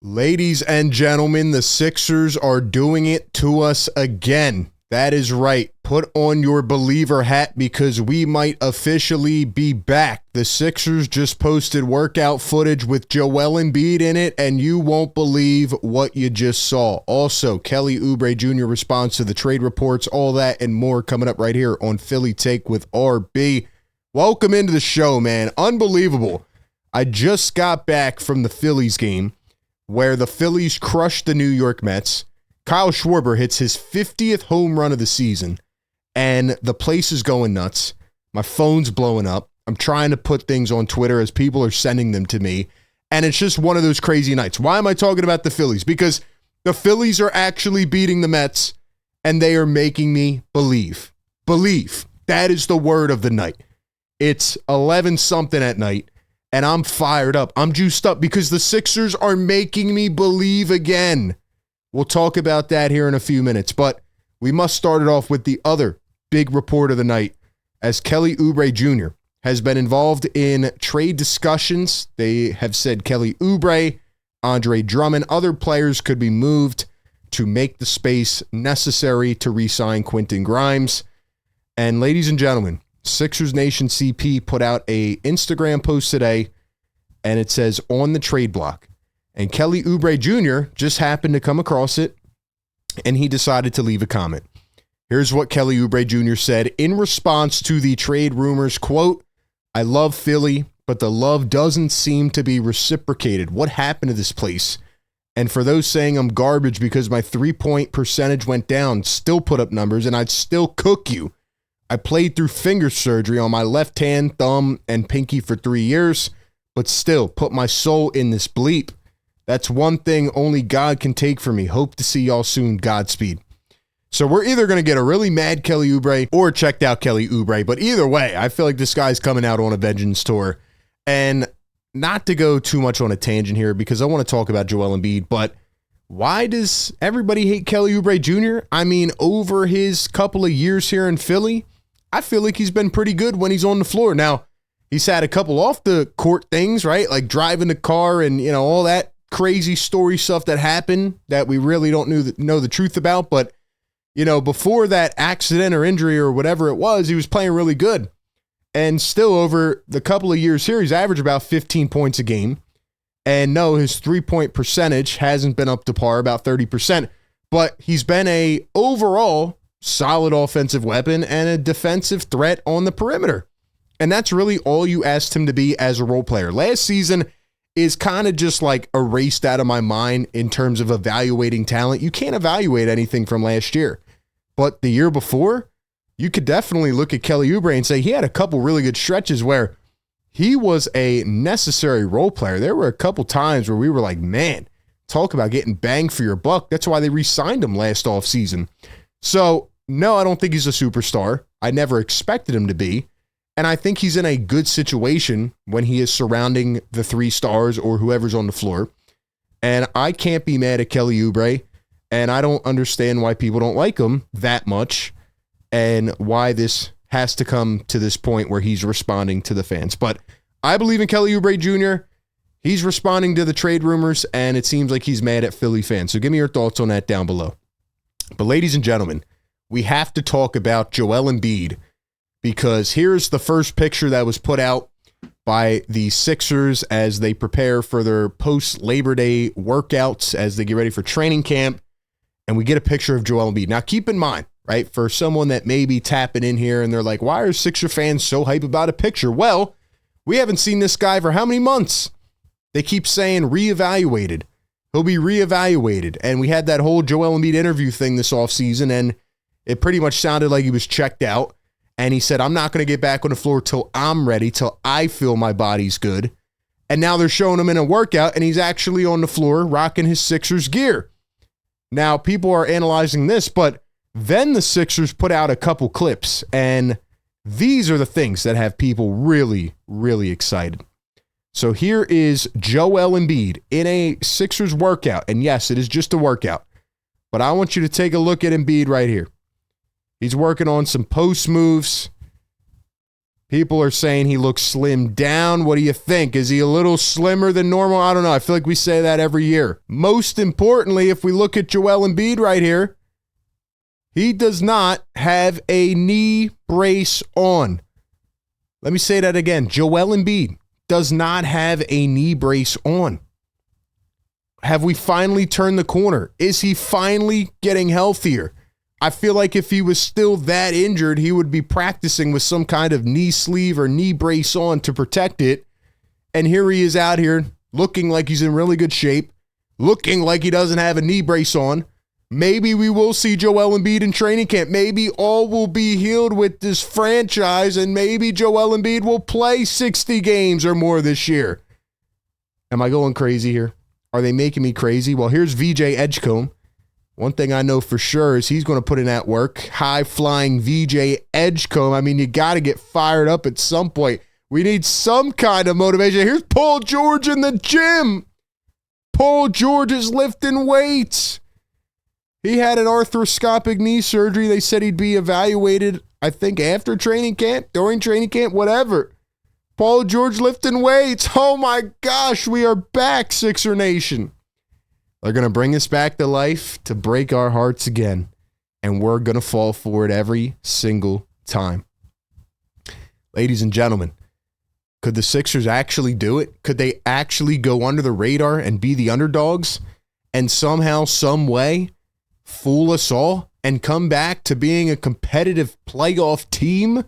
Ladies and gentlemen, the Sixers are doing it to us again. That is right. Put on your believer hat because we might officially be back. The Sixers just posted workout footage with Joel Embiid in it, and you won't believe what you just saw. Also, Kelly Oubre Jr. responds to the trade reports, all that and more coming up right here on Philly Take with RB. Welcome into the show, man. Unbelievable. I just got back from the Phillies game where the Phillies crushed the New York Mets. Kyle Schwarber hits his 50th home run of the season, and the place is going nuts. My phone's blowing up. I'm trying to put things on Twitter as people are sending them to me, and it's just one of those crazy nights. Why am I talking about the Phillies? Because the Phillies are actually beating the Mets, and they are making me believe. Believe. That is the word of the night. It's 11-something at night, and I'm fired up. I'm juiced up because the Sixers are making me believe again. We'll talk about that here in a few minutes, but we must start it off with the other big report of the night, as Kelly Oubre Jr. has been involved in trade discussions. They have said Kelly Oubre, Andre Drummond, other players could be moved to make the space necessary to re-sign Quentin Grimes. And ladies and gentlemen, Sixers Nation CP put out a Instagram post today, and it says, on the trade block. And Kelly Oubre Jr. just happened to come across it, and he decided to leave a comment. Here's what Kelly Oubre Jr. said in response to the trade rumors, quote, "I love Philly, but the love doesn't seem to be reciprocated. What happened to this place? And for those saying I'm garbage because my three-point percentage went down, still put up numbers, and I'd still cook you. I played through finger surgery on my left hand, thumb, and pinky for 3 years, but still put my soul in this bleep. That's one thing only God can take from me. Hope to see y'all soon. Godspeed." So we're either going to get a really mad Kelly Oubre or checked out Kelly Oubre. But either way, I feel like this guy's coming out on a vengeance tour. And not to go too much on a tangent here because I want to talk about Joel Embiid, but why does everybody hate Kelly Oubre Jr.? I mean, over his couple of years here in Philly, I feel like he's been pretty good when he's on the floor. Now, he's had a couple off the court things, right? Like driving the car and, you know, all that crazy story stuff that happened that we really don't know the truth about. But, you know, before that accident or injury or whatever it was, he was playing really good. And still over the couple of years here, he's averaged about 15 points a game. And no, his three-point percentage hasn't been up to par, about 30%. But he's been a overall solid offensive weapon and a defensive threat on the perimeter. And that's really all you asked him to be as a role player. Last season is kind of just like erased out of my mind in terms of evaluating talent. You can't evaluate anything from last year. But the year before, you could definitely look at Kelly Oubre and say he had a couple really good stretches where he was a necessary role player. There were a couple times where we were like, man, talk about getting bang for your buck. That's why they re-signed him last offseason. So, no, I don't think he's a superstar. I never expected him to be. And I think he's in a good situation when he is surrounding the three stars or whoever's on the floor. And I can't be mad at Kelly Oubre. And I don't understand why people don't like him that much and why this has to come to this point where he's responding to the fans. But I believe in Kelly Oubre Jr. He's responding to the trade rumors, and it seems like he's mad at Philly fans. So give me your thoughts on that down below. But ladies and gentlemen, we have to talk about Joel Embiid, because here's the first picture that was put out by the Sixers as they prepare for their post-Labor Day workouts, as they get ready for training camp, and we get a picture of Joel Embiid. Now, keep in mind, right, for someone that may be tapping in here and they're like, why are Sixer fans so hype about a picture? Well, we haven't seen this guy for how many months? They keep saying reevaluated. He'll be reevaluated. And we had that whole Joel Embiid interview thing this offseason, and it pretty much sounded like he was checked out. And he said, I'm not going to get back on the floor till I'm ready, till I feel my body's good. And now they're showing him in a workout, and he's actually on the floor rocking his Sixers gear. Now, people are analyzing this, but then the Sixers put out a couple clips, and these are the things that have people really, really excited. So here is Joel Embiid in a Sixers workout. And yes, it is just a workout. But I want you to take a look at Embiid right here. He's working on some post moves. People are saying he looks slimmed down. What do you think? Is he a little slimmer than normal? I don't know. I feel like we say that every year. Most importantly, if we look at Joel Embiid right here, he does not have a knee brace on. Let me say that again. Joel Embiid does not have a knee brace on. Have we finally turned the corner? Is he finally getting healthier? I feel like if he was still that injured, he would be practicing with some kind of knee sleeve or knee brace on to protect it. And here he is out here looking like he's in really good shape, looking like he doesn't have a knee brace on. Maybe we will see Joel Embiid in training camp. Maybe all will be healed with this franchise, and maybe Joel Embiid will play 60 games or more this year. Am I going crazy here? Are they making me crazy? Well, here's VJ Edgecombe. One thing I know for sure is he's going to put in that work. High-flying VJ Edgecombe. I mean, you got to get fired up at some point. We need some kind of motivation. Here's Paul George in the gym. Paul George is lifting weights. He had an arthroscopic knee surgery. They said he'd be evaluated, I think, after training camp, during training camp, whatever. Paul George lifting weights. Oh, my gosh, we are back, Sixer Nation. They're going to bring us back to life to break our hearts again, and we're going to fall for it every single time. Ladies and gentlemen, could the Sixers actually do it? Could they actually go under the radar and be the underdogs and somehow, some way fool us all and come back to being a competitive playoff team?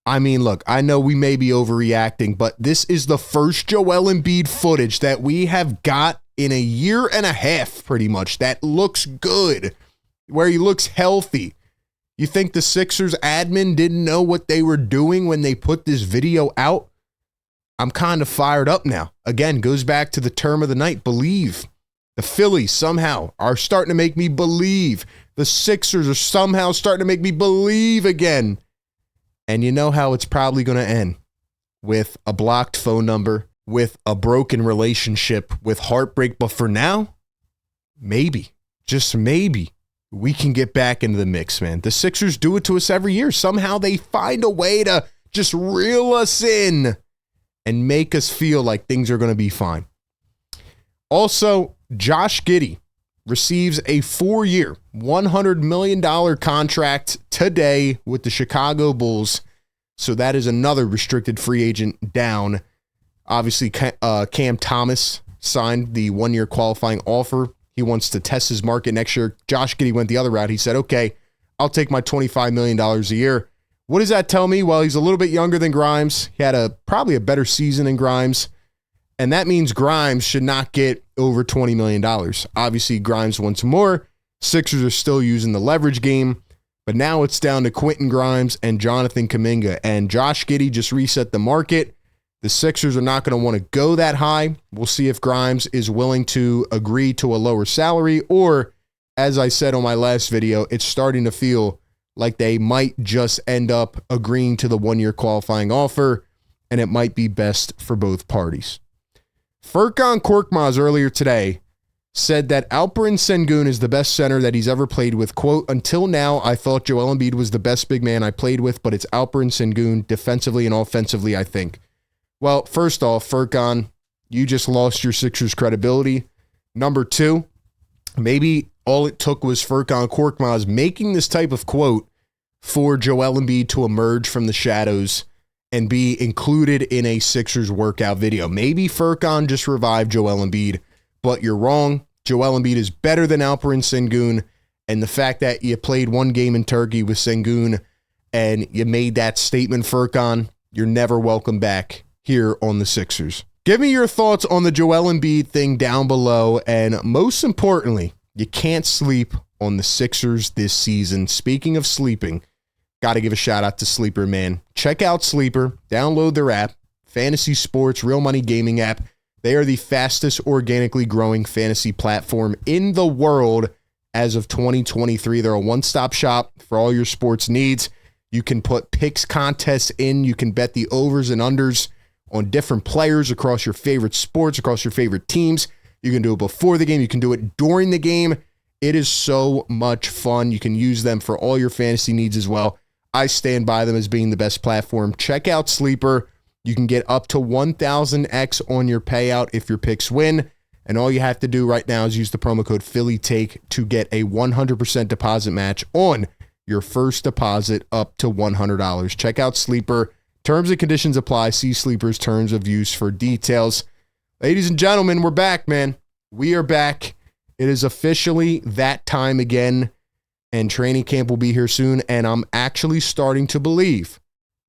I mean, look, I know we may be overreacting, but this is the first Joel Embiid footage that we have got in a year and a half, pretty much, that looks good, where he looks healthy. You think the Sixers admin didn't know what they were doing when they put this video out? I'm kind of fired up now. Again, goes back to the term of the night, believe. The Phillies somehow are starting to make me believe. The Sixers are somehow starting to make me believe again. And you know how it's probably going to end? With a blocked phone number, with a broken relationship, with heartbreak. But for now, maybe, just maybe, we can get back into the mix, man. The Sixers do it to us every year. Somehow they find a way to just reel us in and make us feel like things are going to be fine. Also, Josh Giddey receives a 4-year, $100 million contract today with the Chicago Bulls. So that is another restricted free agent down. Obviously, Cam Thomas signed the 1-year qualifying offer. He wants to test his market next year. Josh Giddey went the other route. He said, okay, I'll take my $25 million a year. What does that tell me? Well, he's a little bit younger than Grimes. He had probably a better season than Grimes. And that means Grimes should not get over $20 million. Obviously, Grimes wants more. Sixers are still using the leverage game. But now it's down to Quentin Grimes and Jonathan Kuminga. And Josh Giddey just reset the market. The Sixers are not going to want to go that high. We'll see if Grimes is willing to agree to a lower salary. Or, as I said on my last video, it's starting to feel like they might just end up agreeing to the 1-year qualifying offer. And it might be best for both parties. Furkan Korkmaz earlier today said that Alperen Sengun is the best center that he's ever played with. Quote, until now, I thought Joel Embiid was the best big man I played with, but it's Alperen Sengun defensively and offensively, I think. Well, first off, Furkan, you just lost your Sixers credibility. Number two, maybe all it took was Furkan Korkmaz making this type of quote for Joel Embiid to emerge from the shadows and be included in a Sixers workout video. Maybe Furkan just revived Joel Embiid, but you're wrong. Joel Embiid is better than Alperen Sengun, and the fact that you played one game in Turkey with Sengun and you made that statement, Furkan, you're never welcome back here on the Sixers. Give me your thoughts on the Joel Embiid thing down below, and most importantly, you can't sleep on the Sixers this season. Speaking of sleeping, got to give a shout out to Sleeper, man. Check out Sleeper. Download their app. Fantasy Sports, Real Money Gaming app. They are the fastest organically growing fantasy platform in the world as of 2023. They're a one-stop shop for all your sports needs. You can put picks contests in. You can bet the overs and unders on different players across your favorite sports, across your favorite teams. You can do it before the game. You can do it during the game. It is so much fun. You can use them for all your fantasy needs as well. I stand by them as being the best platform. Check out Sleeper. You can get up to 1,000x on your payout if your picks win. And all you have to do right now is use the promo code PhillyTake to get a 100% deposit match on your first deposit up to $100. Check out Sleeper. Terms and conditions apply. See Sleeper's terms of use for details. Ladies and gentlemen, we're back, man. We are back. It is officially that time again, and training camp will be here soon, and I'm actually starting to believe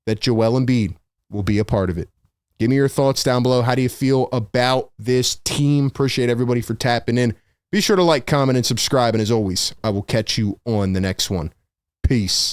that Joel Embiid will be a part of it. Give me your thoughts down below. How do you feel about this team? Appreciate everybody for tapping in. Be sure to like, comment, and subscribe, and as always, I will catch you on the next one. Peace.